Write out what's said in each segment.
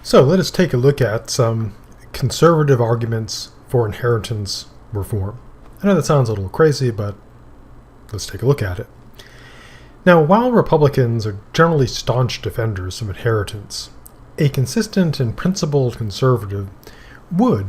So let us take a look at some conservative arguments for inheritance reform. I know that sounds a little crazy, but let's take a look at it. Now, while Republicans are generally staunch defenders of inheritance, a consistent and principled conservative would,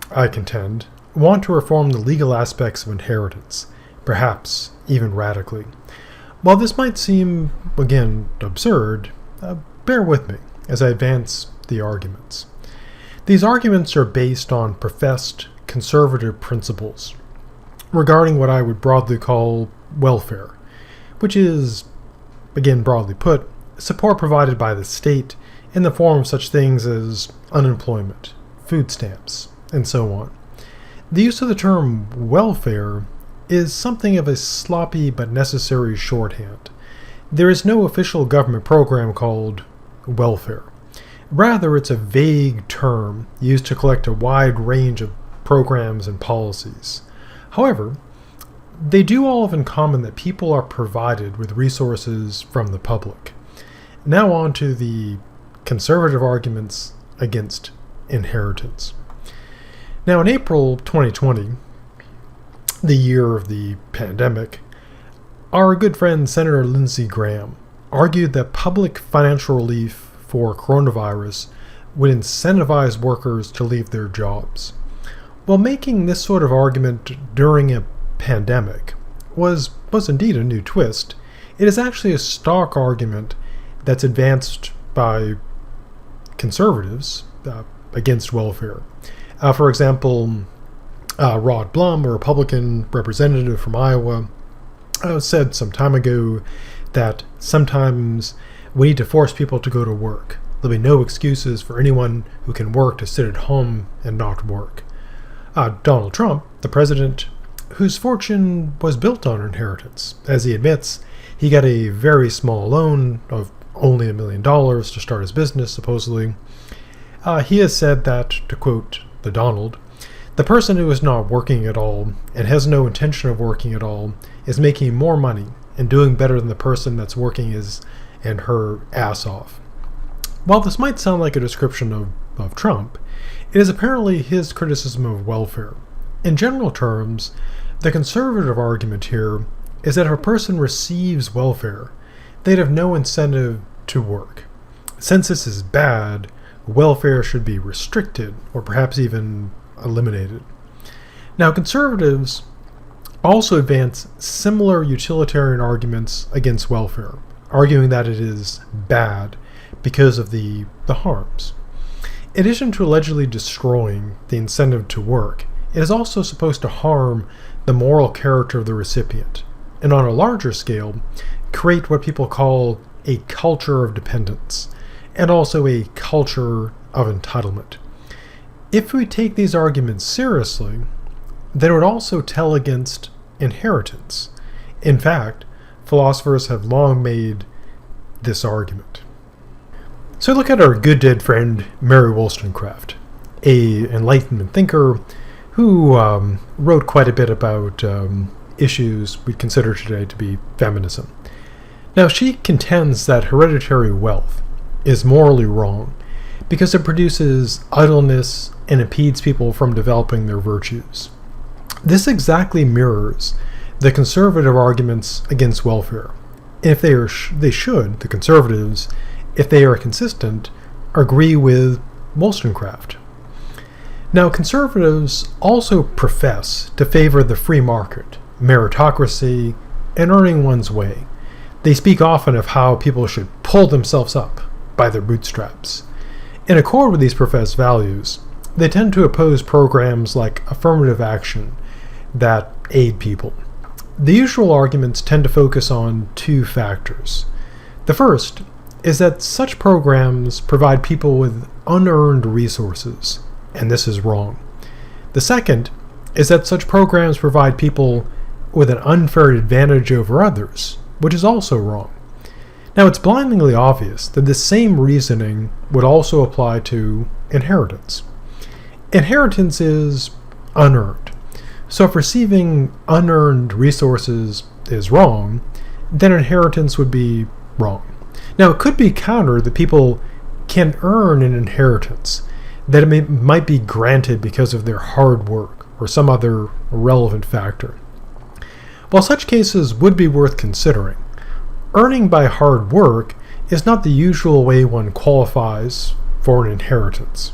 I contend, want to reform the legal aspects of inheritance, perhaps even radically. While this might seem, again, absurd, bear with me as I advance the arguments. These arguments are based on professed conservative principles regarding what I would broadly call welfare, which is, again broadly put, support provided by the state in the form of such things as unemployment, food stamps, and so on. The use of the term welfare is something of a sloppy but necessary shorthand. There is no official government program called welfare. Rather, it's a vague term used to collect a wide range of programs and policies. However, they do all have in common that people are provided with resources from the public. Now on to the conservative arguments against inheritance. Now in April 2020, the year of the pandemic, our good friend Senator Lindsey Graham argued that public financial relief for coronavirus would incentivize workers to leave their jobs. While making this sort of argument during a pandemic was indeed a new twist, it is actually a stock argument that's advanced by conservatives against welfare. For example, Rod Blum, a Republican representative from Iowa, said some time ago that sometimes we need to force people to go to work. There'll be no excuses for anyone who can work to sit at home and not work. Donald Trump, the president, whose fortune was built on inheritance. As he admits, he got a very small loan of only $1 million to start his business, supposedly. He has said that, to quote the Donald, the person who is not working at all and has no intention of working at all is making more money and doing better than the person that's working his and her ass off. While this might sound like a description of Trump, it is apparently his criticism of welfare. In general terms, the conservative argument here is that if a person receives welfare, they'd have no incentive to work. Since this is bad, welfare should be restricted or perhaps even eliminated. Now, conservatives also advance similar utilitarian arguments against welfare, arguing that it is bad because of the harms. In addition to allegedly destroying the incentive to work, it is also supposed to harm the moral character of the recipient, and on a larger scale, create what people call a culture of dependence, and also a culture of entitlement. If we take these arguments seriously, then it would also tell against inheritance. In fact, philosophers have long made this argument. So look at our good dead friend Mary Wollstonecraft, an Enlightenment thinker who wrote quite a bit about issues we consider today to be feminism. Now, she contends that hereditary wealth is morally wrong because it produces idleness and impedes people from developing their virtues. This exactly mirrors the conservative arguments against welfare. If they should, the conservatives, if they are consistent, agree with Wollstonecraft. Now, conservatives also profess to favor the free market, meritocracy, and earning one's way. They speak often of how people should pull themselves up by their bootstraps. In accord with these professed values, they tend to oppose programs like affirmative action that aid people. The usual arguments tend to focus on two factors. The first is that such programs provide people with unearned resources, and this is wrong. The second is that such programs provide people with an unfair advantage over others, which is also wrong. Now, it's blindingly obvious that this same reasoning would also apply to inheritance. Inheritance is unearned. So if receiving unearned resources is wrong, then inheritance would be wrong. Now, it could be countered that people can earn an inheritance that might be granted because of their hard work or some other relevant factor. While such cases would be worth considering, earning by hard work is not the usual way one qualifies for an inheritance.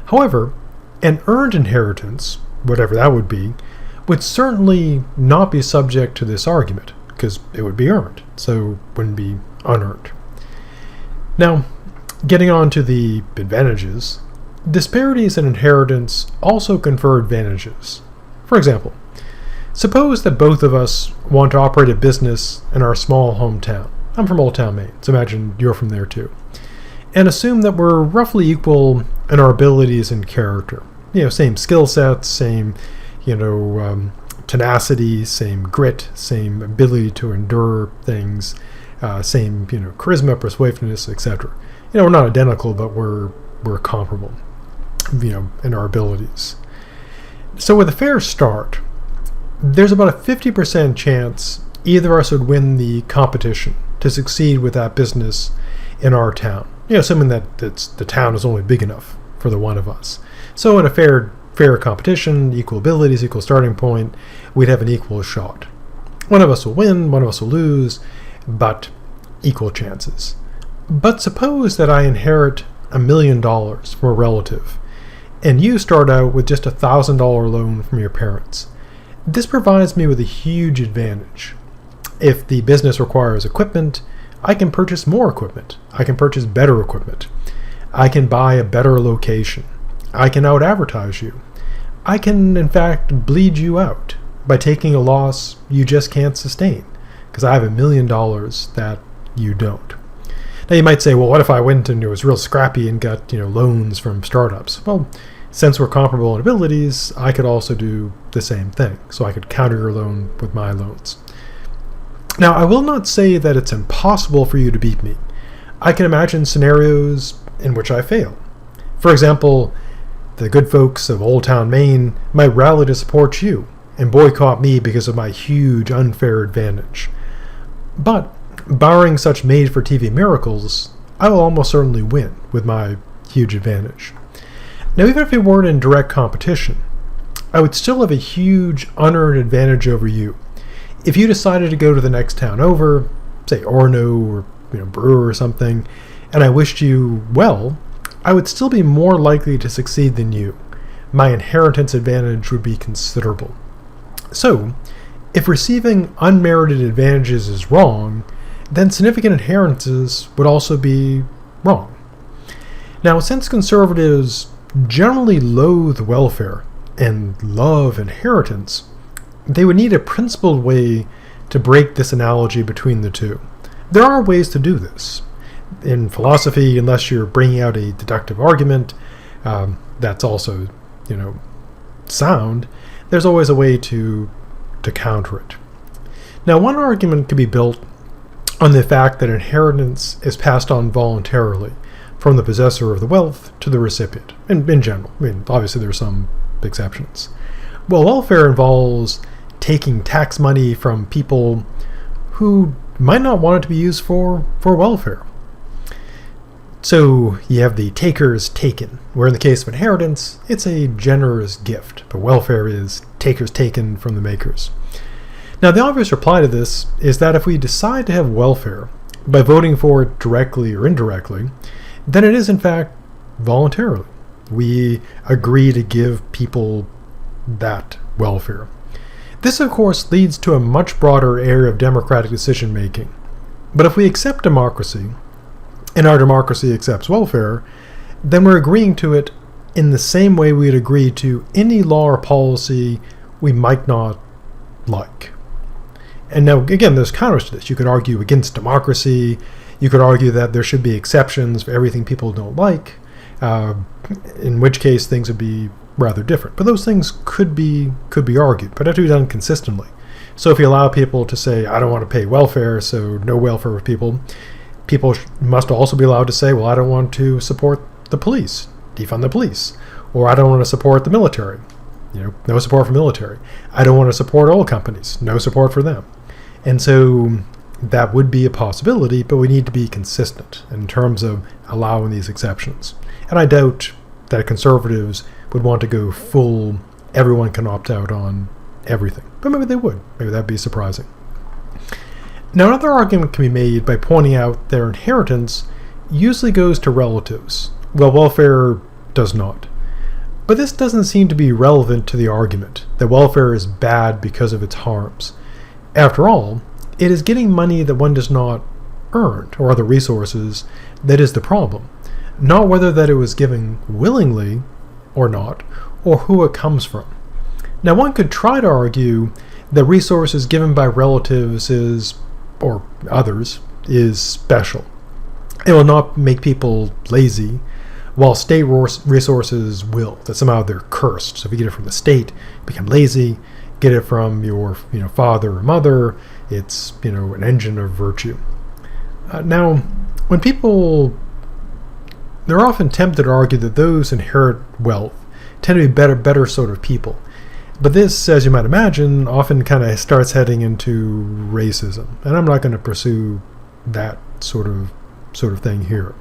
However, an earned inheritance, whatever that would certainly not be subject to this argument, because it would be earned, so it wouldn't be unearned. Now, getting on to the advantages, disparities in inheritance also confer advantages. For example, suppose that both of us want to operate a business in our small hometown. I'm from Old Town, Maine, so imagine you're from there too. And assume that we're roughly equal in our abilities and character. Same skill sets, same, tenacity, same grit, same ability to endure things, same, charisma, persuasiveness, etc. We're not identical, but we're comparable, in our abilities. So with a fair start, there's about a 50% chance either of us would win the competition to succeed with that business in our town. Assuming that the town is only big enough for the one of us. So in a fair competition, equal abilities, equal starting point, we'd have an equal shot. One of us will win, one of us will lose, but equal chances. But suppose that I inherit $1 million from a relative, and you start out with just a $1,000 loan from your parents. This provides me with a huge advantage. If the business requires equipment, I can purchase more equipment. I can purchase better equipment. I can buy a better location. I can out-advertise you. I can, in fact, bleed you out by taking a loss you just can't sustain, because I have $1 million that you don't. Now you might say, well, what if I went and was real scrappy and got loans from startups? Well, since we're comparable in abilities, I could also do the same thing. So I could counter your loan with my loans. Now, I will not say that it's impossible for you to beat me. I can imagine scenarios in which I fail. For example, the good folks of Old Town, Maine might rally to support you and boycott me because of my huge unfair advantage. But, barring such made-for-TV miracles, I will almost certainly win with my huge advantage. Now, even if we weren't in direct competition, I would still have a huge unearned advantage over you. If you decided to go to the next town over, say Orono or Brewer or something, and I wished you well, I would still be more likely to succeed than you. My inheritance advantage would be considerable. So, if receiving unmerited advantages is wrong, then significant inheritances would also be wrong. Now, since conservatives generally loathe welfare and love inheritance, they would need a principled way to break this analogy between the two. There are ways to do this. In philosophy, unless you're bringing out a deductive argument that's also, sound, there's always a way to counter it. Now, one argument could be built on the fact that inheritance is passed on voluntarily from the possessor of the wealth to the recipient, in general. Obviously there are some exceptions. Well, welfare involves taking tax money from people who might not want it to be used for welfare. So you have the takers taken, where in the case of inheritance, it's a generous gift, but welfare is takers taken from the makers. Now, the obvious reply to this is that if we decide to have welfare by voting for it directly or indirectly, then it is in fact voluntarily. We agree to give people that welfare. This, of course, leads to a much broader area of democratic decision-making. But if we accept democracy, and our democracy accepts welfare, then we're agreeing to it in the same way we'd agree to any law or policy we might not like. And now, again, there's counters to this. You could argue against democracy. You could argue that there should be exceptions for everything people don't like, in which case things would be rather different. But those things could be argued, but have to be done consistently. So if you allow people to say, I don't want to pay welfare, so no welfare for people, people must also be allowed to say, well, I don't want to support the police, defund the police, or I don't want to support the military, no support for military. I don't want to support oil companies, no support for them. And so that would be a possibility, but we need to be consistent in terms of allowing these exceptions. And I doubt that conservatives would want to go full, everyone can opt out on everything. But maybe they would. Maybe that'd be surprising. Now, another argument can be made by pointing out that inheritance usually goes to relatives, while welfare does not. But this doesn't seem to be relevant to the argument that welfare is bad because of its harms. After all, it is getting money that one does not earn, or other resources, that is the problem, not whether that it was given willingly or not, or who it comes from. Now, one could try to argue that resources given by relatives or others is special. It will not make people lazy, while state resources will, that somehow they're cursed. So if you get it from the state, you become lazy. Get it from your father or mother, it's an engine of virtue. Now, when people, they're often tempted to argue that those who inherit wealth tend to be better sort of people. But this, as you might imagine, often kind of starts heading into racism, and I'm not going to pursue that sort of thing here,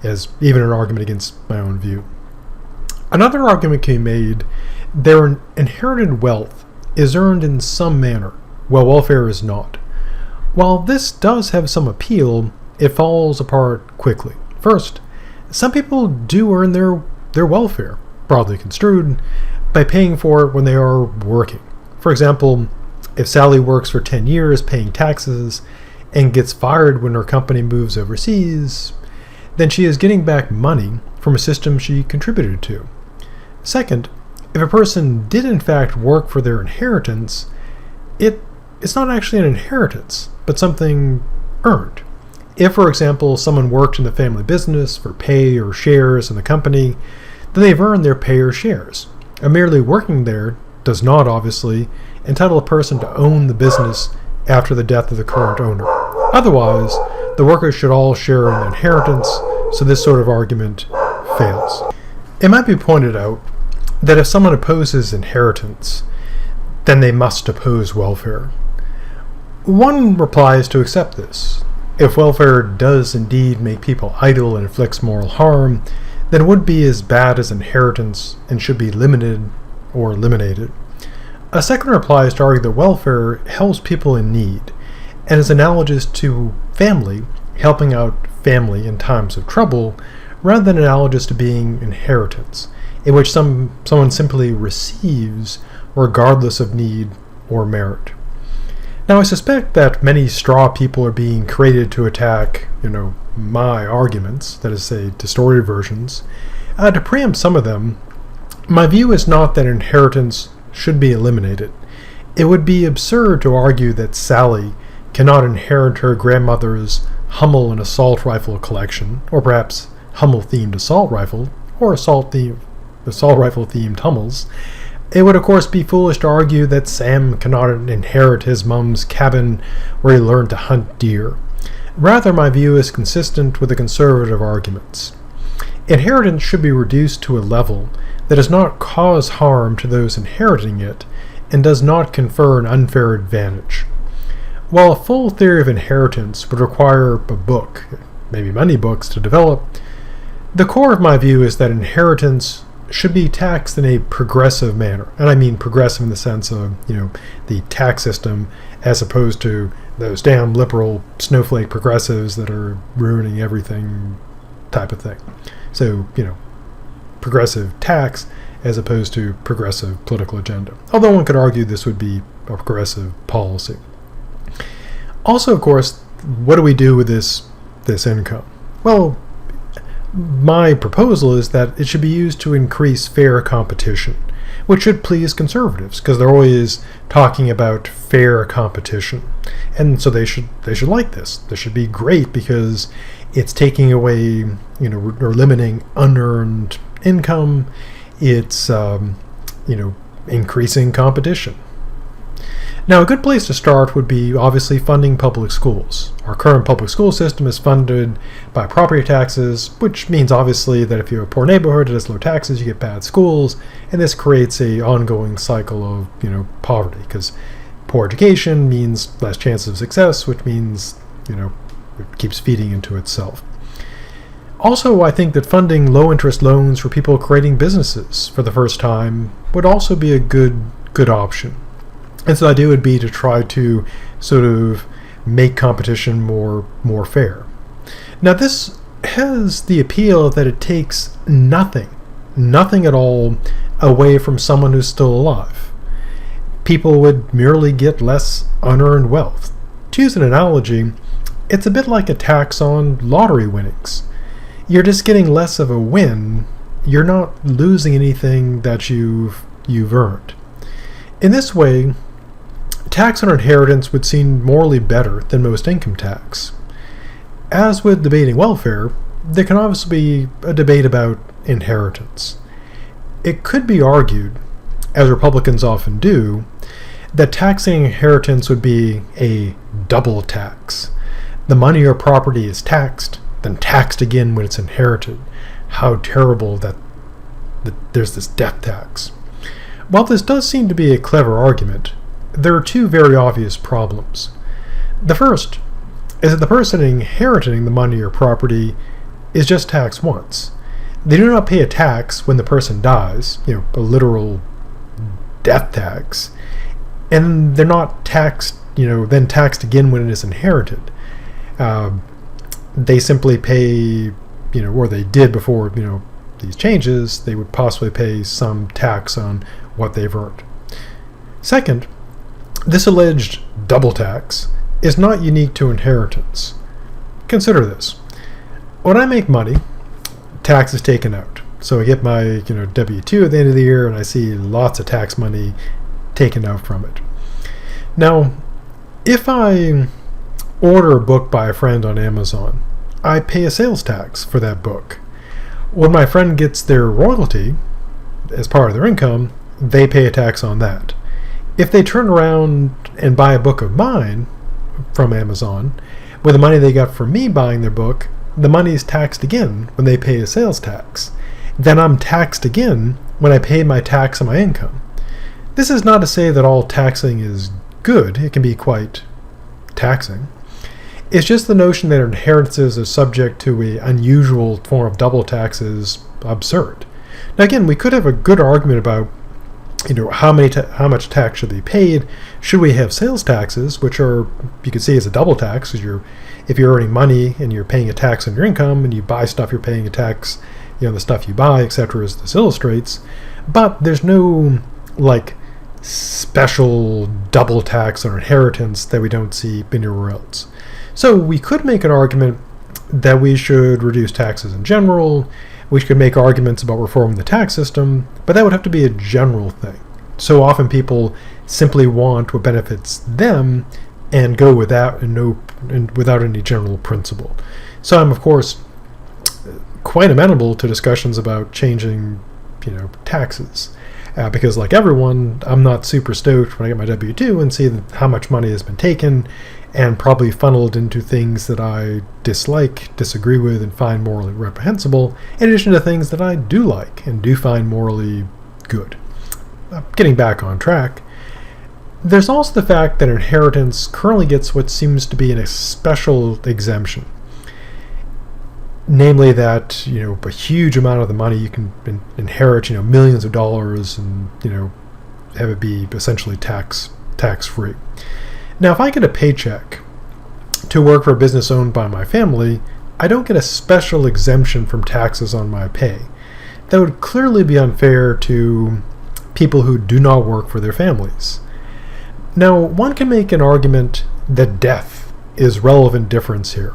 as even an argument against my own view. Another argument can be made: their inherited wealth is earned in some manner, while welfare is not. While this does have some appeal, it falls apart quickly. First, some people do earn their welfare, broadly construed, by paying for it when they are working. For example, if Sally works for 10 years paying taxes and gets fired when her company moves overseas, then she is getting back money from a system she contributed to. Second, if a person did in fact work for their inheritance, it's not actually an inheritance, but something earned. If, for example, someone worked in the family business for pay or shares in the company, then they've earned their pay or shares. And merely working there does not, obviously, entitle a person to own the business after the death of the current owner. Otherwise, the workers should all share in the inheritance, so this sort of argument fails. It might be pointed out that if someone opposes inheritance, then they must oppose welfare. One reply is to accept this. If welfare does indeed make people idle and inflicts moral harm, then it would be as bad as inheritance and should be limited or eliminated. A second reply is to argue that welfare helps people in need and is analogous to family helping out family in times of trouble, rather than analogous to being inheritance, in which someone simply receives regardless of need or merit. Now, I suspect that many straw people are being created to attack, my arguments, that is, say, distorted versions. To preempt some of them, my view is not that inheritance should be eliminated. It would be absurd to argue that Sally cannot inherit her grandmother's Hummel and assault rifle collection, or perhaps Hummel-themed assault rifle, or assault rifle-themed Hummels. It would, of course, be foolish to argue that Sam cannot inherit his mom's cabin where he learned to hunt deer. Rather, my view is consistent with the conservative arguments. Inheritance should be reduced to a level that does not cause harm to those inheriting it and does not confer an unfair advantage. While a full theory of inheritance would require a book, maybe many books, to develop, the core of my view is that inheritance should be taxed in a progressive manner. And I mean progressive in the sense of, the tax system, as opposed to those damn liberal snowflake progressives that are ruining everything type of thing. So, progressive tax as opposed to progressive political agenda. Although one could argue this would be a progressive policy. Also, of course, what do we do with this income? Well, my proposal is that it should be used to increase fair competition, which should please conservatives, because they're always talking about fair competition. And so they should like this. This should be great because it's taking away, or limiting unearned income. It's, increasing competition. Now, a good place to start would be obviously funding public schools. Our current public school system is funded by property taxes, which means obviously that if you have a poor neighborhood that has low taxes, you get bad schools, and this creates a ongoing cycle of, poverty, because poor education means less chances of success, which means, it keeps feeding into itself. Also, I think that funding low-interest loans for people creating businesses for the first time would also be a good option. And so the idea would be to try to sort of make competition more fair. Now, this has the appeal that it takes nothing at all away from someone who's still alive. People would merely get less unearned wealth. To use an analogy, it's a bit like a tax on lottery winnings. You're just getting less of a win. You're not losing anything that you've earned. In this way, tax on inheritance would seem morally better than most income tax. As with debating welfare, there can obviously be a debate about inheritance. It could be argued, as Republicans often do, that taxing inheritance would be a double tax. The money or property is taxed, then taxed again when it's inherited. How terrible that there's this death tax. While this does seem to be a clever argument, there are two very obvious problems. The first is that the person inheriting the money or property is just taxed once. They do not pay a tax when the person dies, a literal death tax, and they're not taxed, then taxed again when it is inherited. They simply pay, or they did before, these changes, they would possibly pay some tax on what they've earned. Second, this alleged double tax is not unique to inheritance. Consider this. When I make money, tax is taken out. So I get my W-2 at the end of the year, and I see lots of tax money taken out from it. Now, if I order a book by a friend on Amazon, I pay a sales tax for that book. When my friend gets their royalty as part of their income, they pay a tax on that. If they turn around and buy a book of mine from Amazon, with the money they got from me buying their book, the money is taxed again when they pay a sales tax. Then I'm taxed again when I pay my tax on my income. This is not to say that all taxing is good. It can be quite taxing. It's just the notion that inheritances are subject to an unusual form of double tax is absurd. Now again, we could have a good argument about how much tax should be paid. Should we have sales taxes, which are, you could see as a double tax, because if you're earning money and you're paying a tax on your income, and you buy stuff, you're paying a tax, the stuff you buy, etc., as this illustrates. But there's no special double tax on inheritance that we don't see anywhere else. So we could make an argument that we should reduce taxes in general. We could make arguments about reforming the tax system, but that would have to be a general thing. So often people simply want what benefits them and go with that and without any general principle. So I'm, of course, quite amenable to discussions about changing, taxes. Because like everyone, I'm not super stoked when I get my W-2 and see how much money has been taken and probably funneled into things that I dislike, disagree with, and find morally reprehensible, in addition to things that I do like and do find morally good. Getting back on track, there's also the fact that inheritance currently gets what seems to be a special exemption. Namely that, a huge amount of the money you can inherit, millions of dollars, and, have it be essentially tax-free. Now, if I get a paycheck to work for a business owned by my family, I don't get a special exemption from taxes on my pay. That would clearly be unfair to people who do not work for their families. Now, one can make an argument that death is relevant difference here,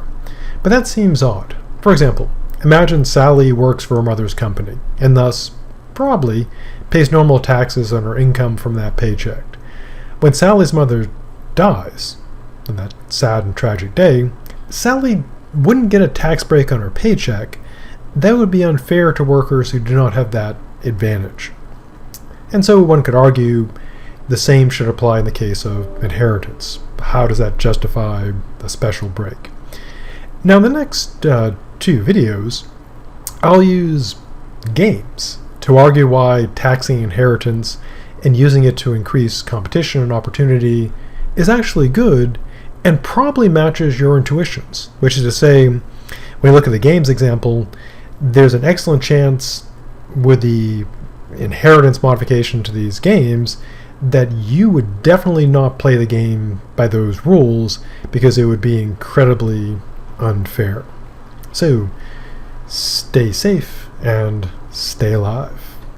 but that seems odd. For example, imagine Sally works for her mother's company, and thus, probably, pays normal taxes on her income from that paycheck. When Sally's mother dies, on that sad and tragic day, Sally wouldn't get a tax break on her paycheck. That would be unfair to workers who do not have that advantage. And so one could argue the same should apply in the case of inheritance. How does that justify a special break? Now, in the next two videos, I'll use games to argue why taxing inheritance and using it to increase competition and opportunity is actually good and probably matches your intuitions. Which is to say, when you look at the games example, there's an excellent chance with the inheritance modification to these games that you would definitely not play the game by those rules because it would be incredibly unfair. So, stay safe and stay alive.